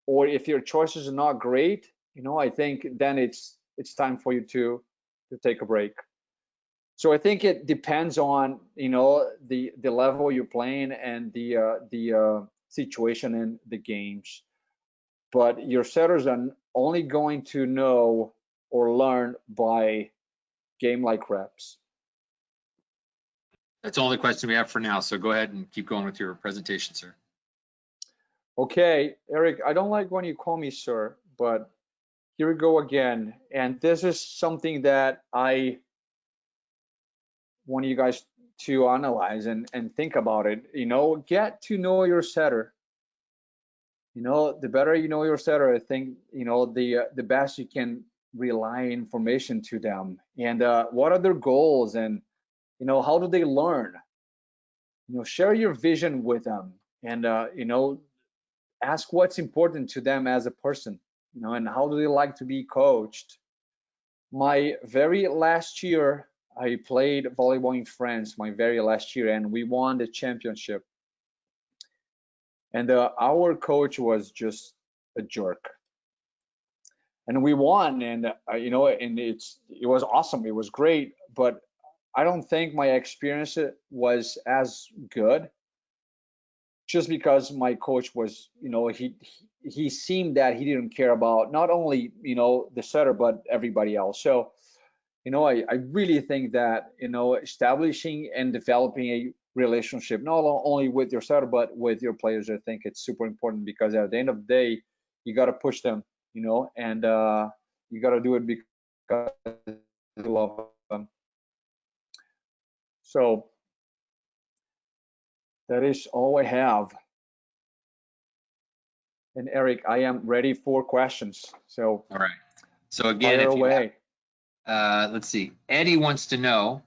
or if your choices are not great, I think then it's time for you to take a break. So I think it depends on the level you're playing and the situation in the games. But your setters are only going to know or learn by game-like reps. That's the only question we have for now. So go ahead and keep going with your presentation, sir. Okay, Eric, I don't like when you call me sir, but here we go again. And this is something that I want you guys to analyze and think about it. Get to know your setter. The better you know your setter, I think, the best you can relay information to them. And what are their goals, and how do they learn? Share your vision with them, and ask what's important to them as a person, and how do they like to be coached. My very last year, I played volleyball in France, my very last year, and we won the championship. And our coach was just a jerk. And we won, and and it was awesome. It was great, but I don't think my experience was as good, just because my coach was, he seemed that he didn't care about not only the setter but everybody else. So I really think that establishing and developing a relationship not only with your setter but with your players, I think it's super important, because at the end of the day you got to push them, and you got to do it because you love them. So that is all I have. And Eric, I am ready for questions. So all right. So again, fire if you away. let's see. Eddie wants to know,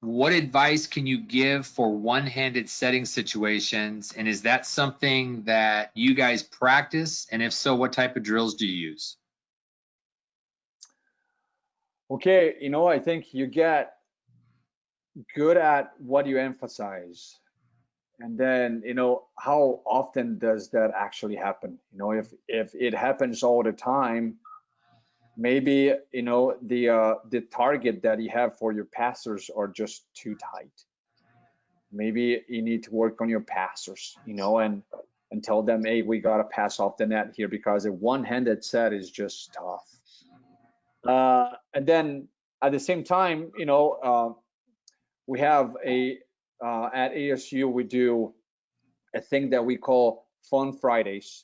what advice can you give for one-handed setting situations? And is that something that you guys practice? And if so, what type of drills do you use? Okay, I think you get good at what you emphasize. And then, how often does that actually happen? If it happens all the time, maybe, the target that you have for your passers are just too tight. Maybe you need to work on your passers, and tell them, hey, we got to pass off the net here, because a one-handed set is just tough. And then at the same time, we have at ASU, we do a thing that we call Fun Fridays.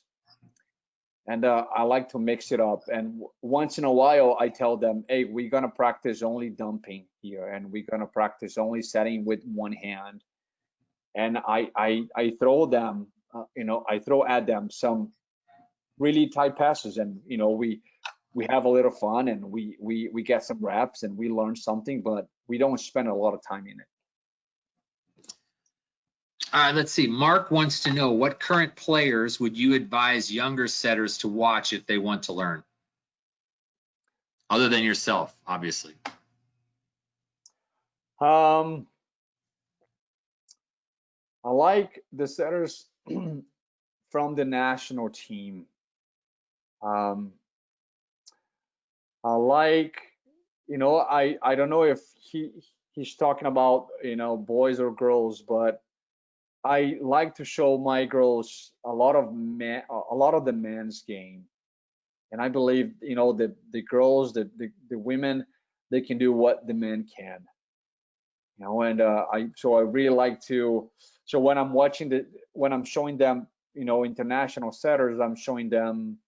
And I like to mix it up. And once in a while, I tell them, hey, we're going to practice only dumping here, and we're going to practice only setting with one hand. And I throw them, I throw at them some really tight passes, and we have a little fun, and we get some reps, and we learn something, but we don't spend a lot of time in it. Let's see. Mark wants to know, what current players would you advise younger setters to watch if they want to learn? Other than yourself, obviously. I like the setters from the national team. I like, I don't know if he's talking about, boys or girls, but I like to show my girls a lot of the men's game. And I believe, the girls, the women, they can do what the men can. And I really like to. So when I'm when I'm showing them, international setters, I'm showing them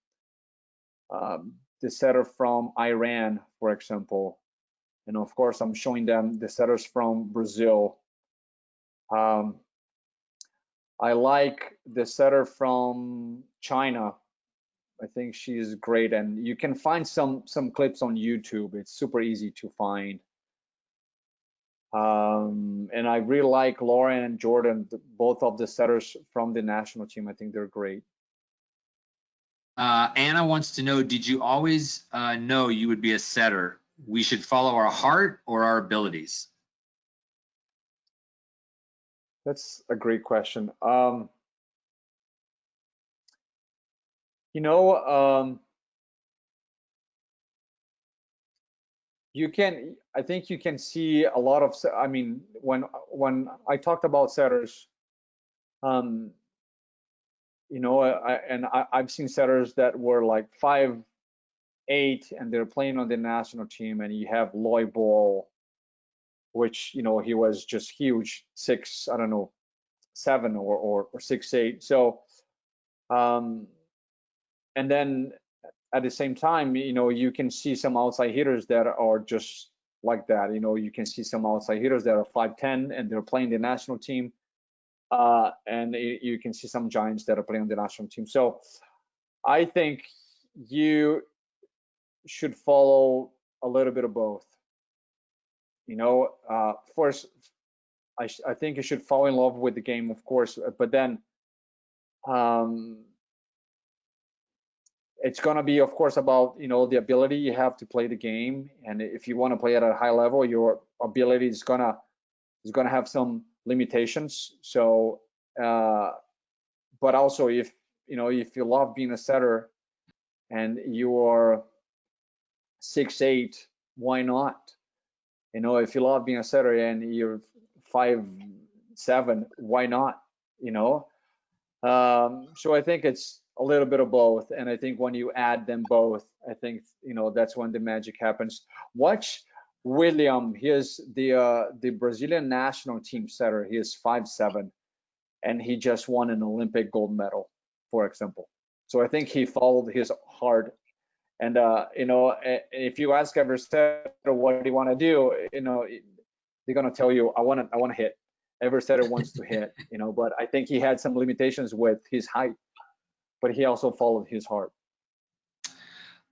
the setter from Iran, for example, and of course I'm showing them the setters from Brazil. Um, I like the setter from China. I think she's great, and you can find some clips on YouTube. It's super easy to find. And I really like Lauren and Jordan, both of the setters from the national team. I think they're great. Anna wants to know, did you always know you would be a setter? We should follow our heart or our abilities? That's a great question. You know, I think you can see a lot of, I mean, when I talked about setters, I've seen setters that were like 5'8" and they're playing on the national team, and you have Lloyd Ball, which, he was just huge, I don't know, 7 or 6'8". So, and then at the same time, you can see some outside hitters that are just like that. You can see some outside hitters that are 5'10" and they're playing the national team. And you can see some giants that are playing on the national team. So I think you should follow a little bit of both. First, I think you should fall in love with the game, of course, but then it's going to be, of course, about the ability you have to play the game, and if you want to play at a high level, your ability is gonna have some limitations. So, but also if you love being a setter and you are 6'8", why not? If you love being a setter and you're 5'7", why not? So I think it's a little bit of both, and I think when you add them both, I think that's when the magic happens. Watch William. He is the Brazilian national team setter. He is 5'7", and he just won an Olympic gold medal, for example. So I think he followed his heart. And if you ask every setter what do you want to do, they're gonna tell you, I want to hit. Every setter wants to hit, but I think he had some limitations with his height, but he also followed his heart.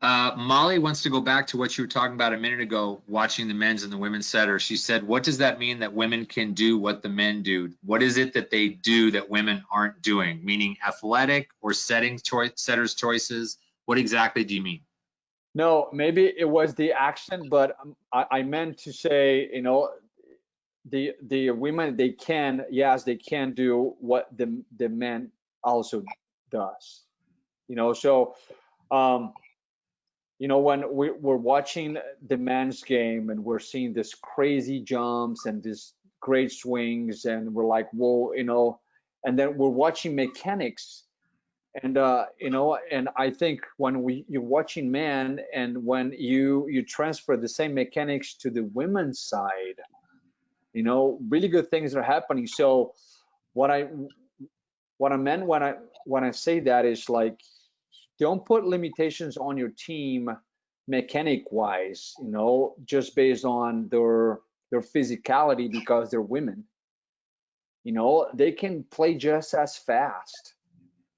Molly wants to go back to what you were talking about a minute ago, watching the men's and the women's setters. She said, what does that mean that women can do what the men do? What is it that they do that women aren't doing? Meaning athletic or setters choices? What exactly do you mean? No, maybe it was the accent, but I meant to say, the women, they can do what the men also does. So when we're watching the men's game and we're seeing this crazy jumps and these great swings, and we're like, whoa, and then we're watching mechanics, and and I think when you're watching men, and when you transfer the same mechanics to the women's side, really good things are happening. So what I meant when I say that is, like, don't put limitations on your team mechanic wise, just based on their physicality, because they're women. They can play just as fast.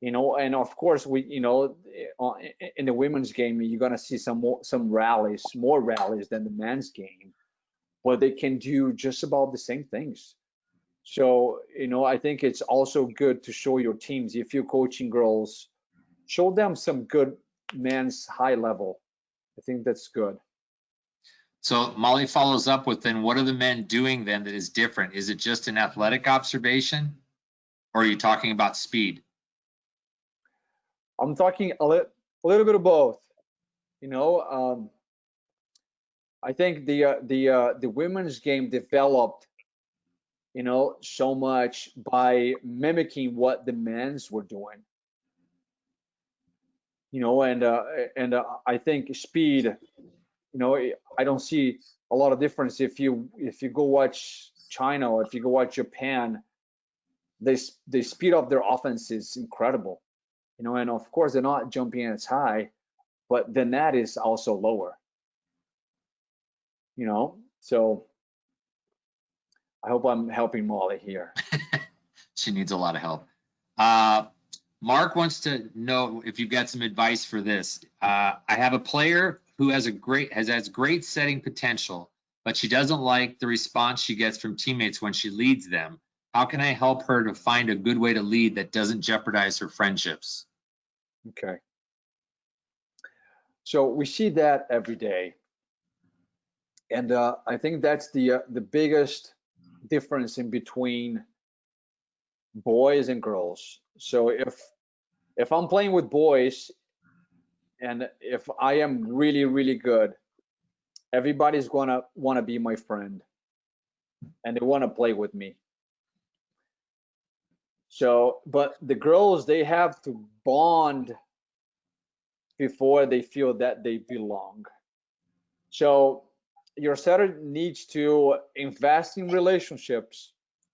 And of course in the women's game, you're gonna see more rallies than the men's game, but they can do just about the same things. So I think it's also good to show your teams, if you're coaching girls, show them some good men's high level. I think that's good. So Molly follows up with, then what are the men doing then that is different? Is it just an athletic observation, or are you talking about speed? I'm talking a little bit of both. I think the women's game developed, so much by mimicking what the men's were doing. I think speed, I don't see a lot of difference if you go watch China or if you go watch Japan. They speed up their offense is incredible, and of course they're not jumping as high, but the net is also lower, So I hope I'm helping Molly here. She needs a lot of help. Mark wants to know if you've got some advice for this. I have a player who has great setting potential, but she doesn't like the response she gets from teammates when she leads them. How can I help her to find a good way to lead that doesn't jeopardize her friendships? Okay. So we see that every day. And I think that's the biggest difference in between boys and girls. So if I'm playing with boys and if I am really, really good, everybody's gonna want to be my friend and they want to play with me. So, but the girls, they have to bond before they feel that they belong. So your setter needs to invest in relationships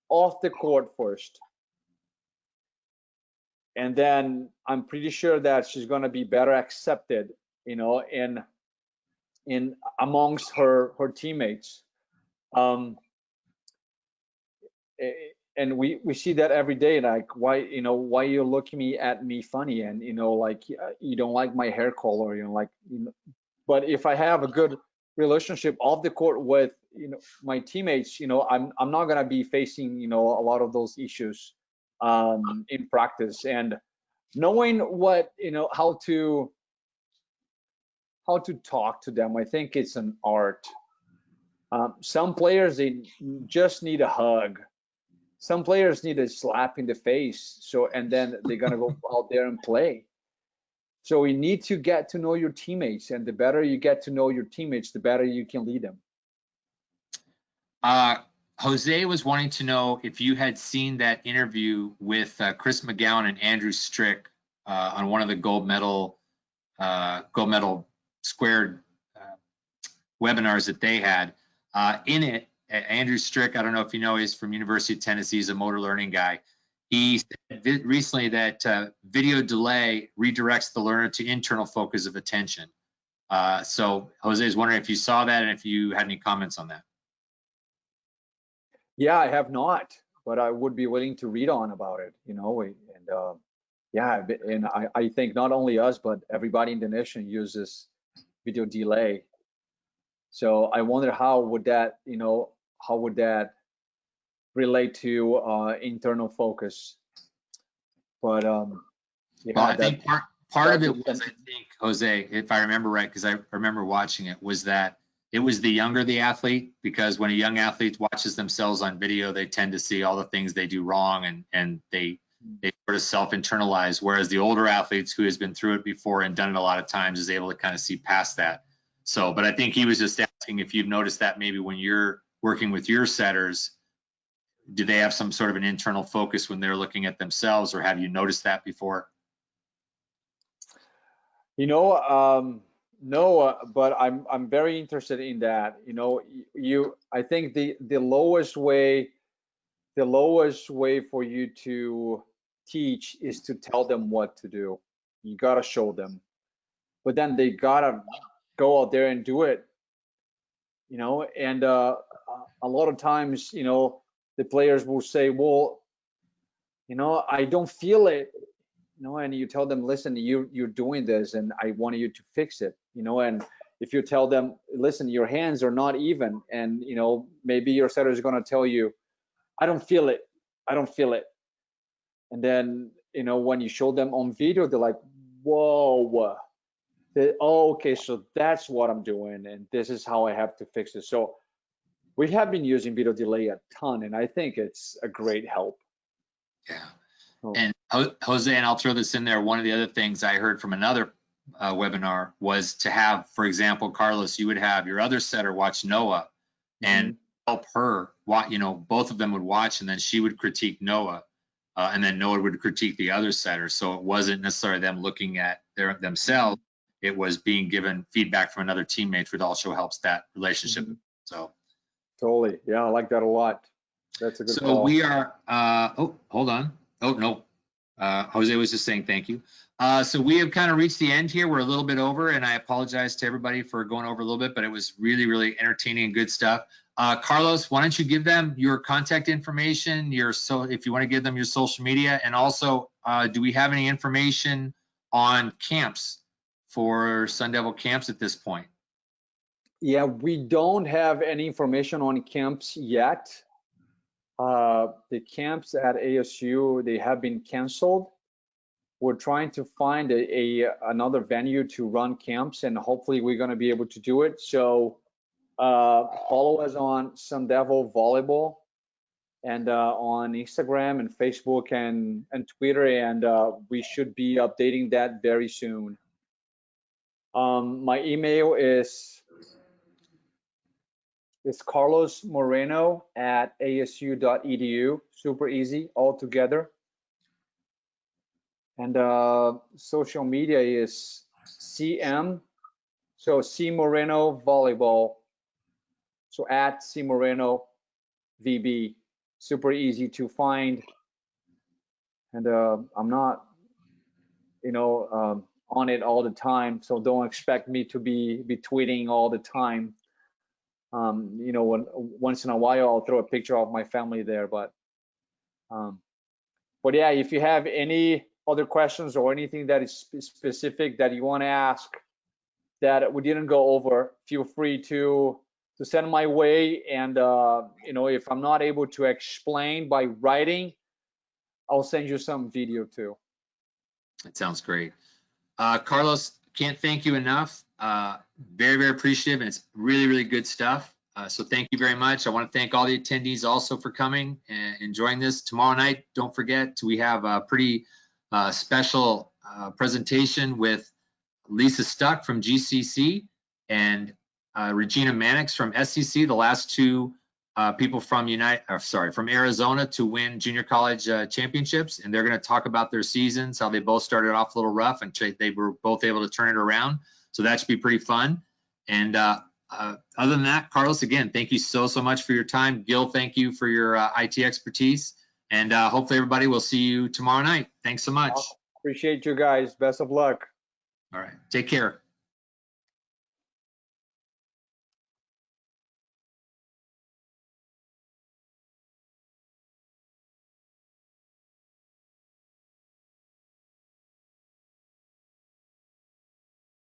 off the court first. And then I'm pretty sure that she's going to be better accepted, in amongst her teammates. And we see that every day, like, why you looking at me funny, and like, you don't like my hair color, but if I have a good relationship off the court with my teammates, I'm not gonna be facing a lot of those issues in practice. And knowing what how to talk to them, I think it's an art. Some players, they just need a hug. Some players need a slap in the face, and then they're gonna go out there and play. So you need to get to know your teammates, and the better you get to know your teammates, the better you can lead them. Jose was wanting to know if you had seen that interview with Chris McGowan and Andrew Strick on one of the gold medal squared webinars that they had. In it, Andrew Strick, I don't know if you know, he's from University of Tennessee, he's a motor learning guy. He said recently that video delay redirects the learner to internal focus of attention. So Jose is wondering if you saw that and if you had any comments on that. Yeah, I have not, but I would be willing to read on about it, and yeah, and I think not only us, but everybody in the nation uses video delay. So I wonder how would that relate to internal focus. But yeah, well, I think part of it was, I think, Jose, if I remember right, because I remember watching it, was that it was the younger the athlete, because when a young athlete watches themselves on video, they tend to see all the things they do wrong, and they sort of self-internalize, whereas the older athletes who has been through it before and done it a lot of times is able to kind of see past that. So, but I think he was just asking if you've noticed that maybe when you're working with your setters, do they have some sort of an internal focus when they're looking at themselves, or have you noticed that before? No, but I'm very interested in that. I think the lowest way for you to teach is to tell them what to do. You gotta show them, but then they gotta go out there and do it. And a lot of times, the players will say, well, I don't feel it. And you tell them, listen, you're doing this, and I want you to fix it. And if you tell them, listen, your hands are not even, and maybe your setter is going to tell you, I don't feel it. And then when you show them on video, they're like, whoa, oh, okay, so that's what I'm doing, and this is how I have to fix it. So we have been using video delay a ton, and I think it's a great help. Yeah. And Jose, and I'll throw this in there, one of the other things I heard from another webinar was to have, for example, Carlos, you would have your other setter watch Noah and help her watch, you know, both of them would watch, and then she would critique Noah, and then Noah would critique the other setter. So it wasn't necessarily them looking at themselves. It was being given feedback from another teammate, which also helps that relationship. So totally, yeah, I like that a lot. That's a good call. So we are, oh, hold on. Oh, no. Jose was just saying thank you. So we have kind of reached the end here. We're a little bit over, and I apologize to everybody for going over a little bit, but it was really, really entertaining and good stuff. Carlos, why don't you give them your contact information, if you want to give them your social media, and also, do we have any information on camps for Sun Devil camps at this point? Yeah, we don't have any information on camps yet. The camps at ASU, they have been canceled. We're trying to find another venue to run camps, and hopefully we're going to be able to do it. So follow us on Sun Devil Volleyball, and on Instagram and Facebook and Twitter, and we should be updating that very soon. My email is Carlos Moreno at asu.edu. Super easy, all together. And social media is CM, so C Moreno Volleyball. So at C Moreno VB. Super easy to find. And I'm not, on it all the time, so don't expect me to be tweeting all the time. Once in a while I'll throw a picture of my family there, but yeah, if you have any other questions or anything that is specific that you want to ask that we didn't go over, feel free to send my way. And if I'm not able to explain by writing, I'll send you some video too. That sounds great. Carlos, can't thank you enough. Very, very appreciative, and it's really, really good stuff. So thank you very much. I want to thank all the attendees also for coming and enjoying this. Tomorrow night, don't forget, we have a pretty special presentation with Lisa Stuck from GCC and Regina Mannix from SCC, the last two people from from Arizona to win junior college championships, and they're going to talk about their seasons, how they both started off a little rough, and they were both able to turn it around. So that should be pretty fun. And other than that, Carlos, again, thank you so much for your time. Gil, thank you for your IT expertise, and hopefully everybody will see you tomorrow night. Thanks so much. Appreciate you guys. Best of luck. All right, take care.